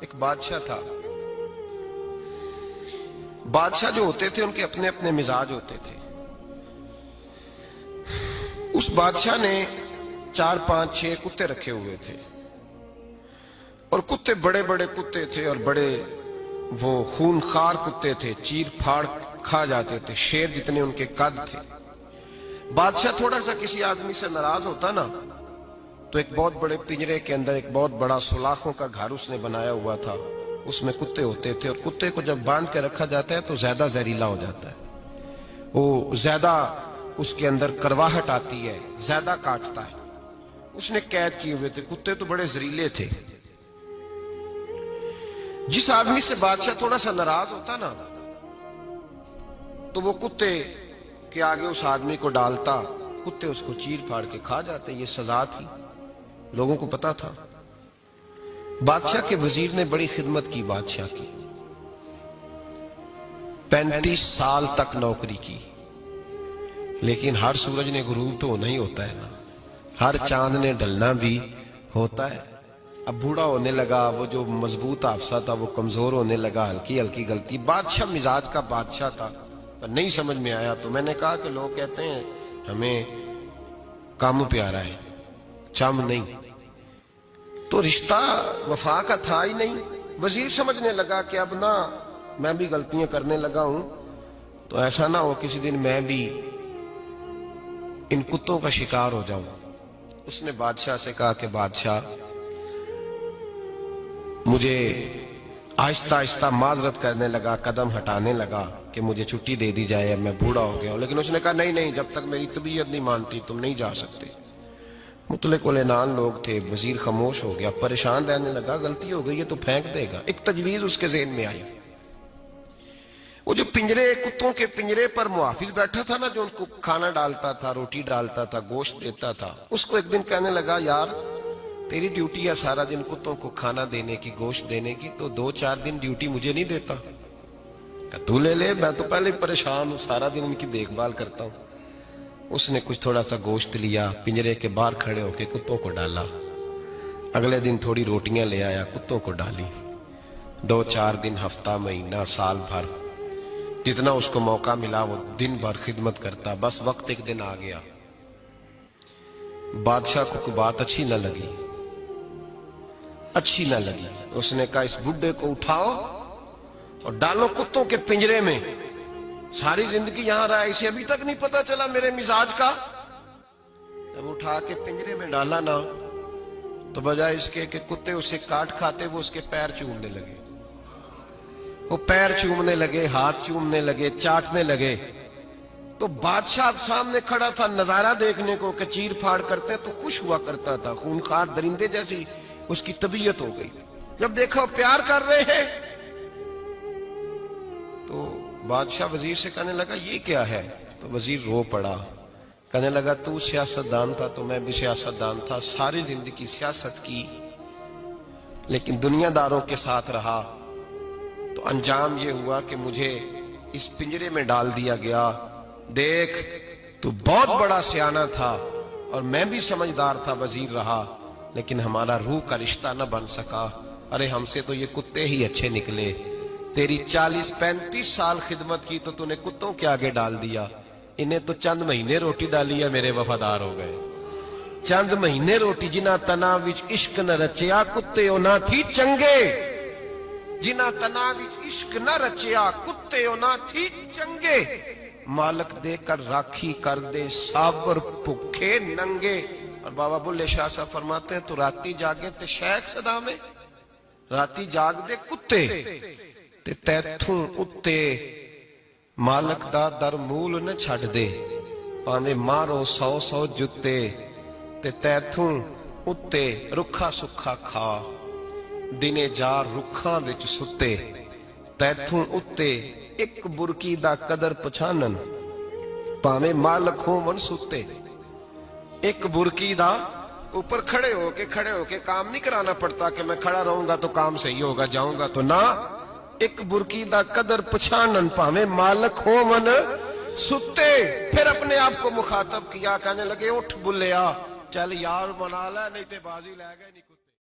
ایک بادشاہ تھا. بادشاہ جو ہوتے تھے ان کے اپنے اپنے مزاج ہوتے تھے. اس بادشاہ نے 4 5 6 کتے رکھے ہوئے تھے اور کتے بڑے بڑے کتے تھے اور بڑے وہ خونخوار کتے تھے, چیر پھاڑ کھا جاتے تھے, شیر جتنے ان کے قد تھے. بادشاہ تھوڑا سا کسی آدمی سے ناراض ہوتا نا تو ایک بہت بڑے پنجرے کے اندر ایک بہت بڑا سلاخوں کا گھر اس نے بنایا ہوا تھا, اس میں کتے ہوتے تھے اور کتے کو جب باندھ کے رکھا جاتا ہے تو زیادہ زہریلا ہو جاتا ہے, وہ زیادہ اس کے اندر کرواہٹ آتی ہے, زیادہ کاٹتا ہے. اس نے قید کیے ہوئے تھے. کتے تو بڑے زہریلے تھے. جس آدمی سے بادشاہ تھوڑا سا ناراض ہوتا نا تو وہ کتے کے آگے اس آدمی کو ڈالتا, کتے اس کو چیر پھاڑ کے کھا جاتے. یہ سزا تھی, لوگوں کو پتا تھا. بادشاہ کے وزیر نے بڑی خدمت کی بادشاہ کی, 35 سال تک نوکری کی. لیکن ہر سورج نے غروب تو ہونا ہی ہوتا ہے نا, ہر چاند نے ڈھلنا بھی ہوتا ہے. اب بوڑھا ہونے لگا, وہ جو مضبوط حافظہ تھا وہ کمزور ہونے لگا, ہلکی ہلکی غلطی. بادشاہ مزاج کا بادشاہ تھا, پر نہیں سمجھ میں آیا. تو میں نے کہا کہ لوگ کہتے ہیں ہمیں کام پیارا ہے, چم نہیں. تو رشتہ وفا کا تھا ہی نہیں. وزیر سمجھنے لگا کہ اب نہ میں بھی غلطیاں کرنے لگا ہوں تو ایسا نہ ہو کسی دن میں بھی ان کتوں کا شکار ہو جاؤں. اس نے بادشاہ سے کہا کہ بادشاہ مجھے آہستہ آہستہ معذرت کرنے لگا, قدم ہٹانے لگا کہ مجھے چھٹی دے دی جائے, اب میں بوڑھا ہو گیا ہوں. لیکن اس نے کہا نہیں نہیں, جب تک میری طبیعت نہیں مانتی تم نہیں جا سکتے. مطلق العنان لوگ تھے. وزیر خاموش ہو گیا, پریشان رہنے لگا. غلطی ہو گئی ہے تو پھینک دے گا. ایک تجویز اس کے ذہن میں آئی. وہ جو پنجرے, کتوں کے پنجرے پر محافظ بیٹھا تھا نا, جو ان کو کھانا ڈالتا تھا, روٹی ڈالتا تھا, گوشت دیتا تھا, اس کو ایک دن کہنے لگا یار تیری ڈیوٹی ہے سارا دن کتوں کو کھانا دینے کی, گوشت دینے کی, تو 2 4 دن ڈیوٹی مجھے نہیں دیتا؟ کہ تو لے لے, میں تو پہلے پریشان ہوں, سارا دن ان کی دیکھ بھال کرتا ہوں. اس نے کچھ تھوڑا سا گوشت لیا, پنجرے کے باہر کھڑے ہو کے کتوں کو ڈالا. اگلے دن تھوڑی روٹیاں لے آیا, کتوں کو ڈالی. 2 4 دن, ہفتہ, مہینہ, سال بھر, جتنا اس کو موقع ملا وہ دن بھر خدمت کرتا. بس وقت ایک دن آ گیا, بادشاہ کو کوئی بات اچھی نہ لگی. اس نے کہا اس بڈھے کو اٹھاؤ اور ڈالو کتوں کے پنجرے میں. ساری زندگی یہاں رہا, اسے ابھی تک نہیں پتا چلا میرے مزاج کا. جب اٹھا کے پنجرے میں ڈالا نا تو بجائے اس کے کہ کتے اسے کاٹ کھاتے, وہ اس کے پیر چومنے لگے. وہ پیر چومنے لگے, ہاتھ چومنے لگے, چاٹنے لگے. تو بادشاہ اب سامنے کھڑا تھا نظارہ دیکھنے کو کہ چیر پھاڑ کرتے تو خوش ہوا کرتا تھا, خونخوار درندے جیسی اس کی طبیعت ہو گئی. جب دیکھا پیار کر رہے ہیں تو بادشاہ وزیر سے کہنے لگا یہ کیا ہے؟ تو وزیر رو پڑا, کہنے لگا تو سیاستدان تھا تو میں بھی سیاستدان تھا, ساری زندگی سیاست کی لیکن دنیا داروں کے ساتھ رہا, تو انجام یہ ہوا کہ مجھے اس پنجرے میں ڈال دیا گیا. دیکھ تو بہت بڑا سیانہ تھا اور میں بھی سمجھدار تھا, وزیر رہا, لیکن ہمارا روح کا رشتہ نہ بن سکا. ارے ہم سے تو یہ کتے ہی اچھے نکلے. تیری 40 35 سال خدمت کی تو نے کتوں کے آگے ڈال دیا. انہیں تو چند مہینے روٹی ڈالی ہے, میرے وفادار ہو گئے. چند مہینے روٹی, جنہ تنا وچ عشق نہ رچیا کتے او نہ تھی چنگے. جنہ تنا وچ عشق نہ رچیا کتے او نہ تھی چنگے. مالک دے کر راکھی کر دے صابر بھوکے ننگے. اور بابا بلے شاہ صاحب فرماتے ہیں تو راتی جاگے تے شیخ صدا میں, راتی جاگ دے کتے تے تیتھوں اتے مالک دا در مول نہ چھڑ دے. پاویں مارو 100 جتے تے تیتھوں اتے رکھا سکھا کھا. دنے جار رکھاں وچ ستے تیتھوں اتے ایک برکی دا قدر پچھانن. پاویں مالک ہون ستے, ایک برکی دا اوپر کھڑے ہو کے کام نہیں کرانا پڑتا کہ میں کھڑا رہوں گا تو کام صحیح ہوگا, جاؤں گا تو نہ. ایک برکی دا قدر پچھانن پاویں مالک ہون ستے. پھر اپنے آپ کو مخاطب کیا, کہنے لگے اٹھ بلیا, چل یار منا لے نہیں تے بازی لے گئے نہیں.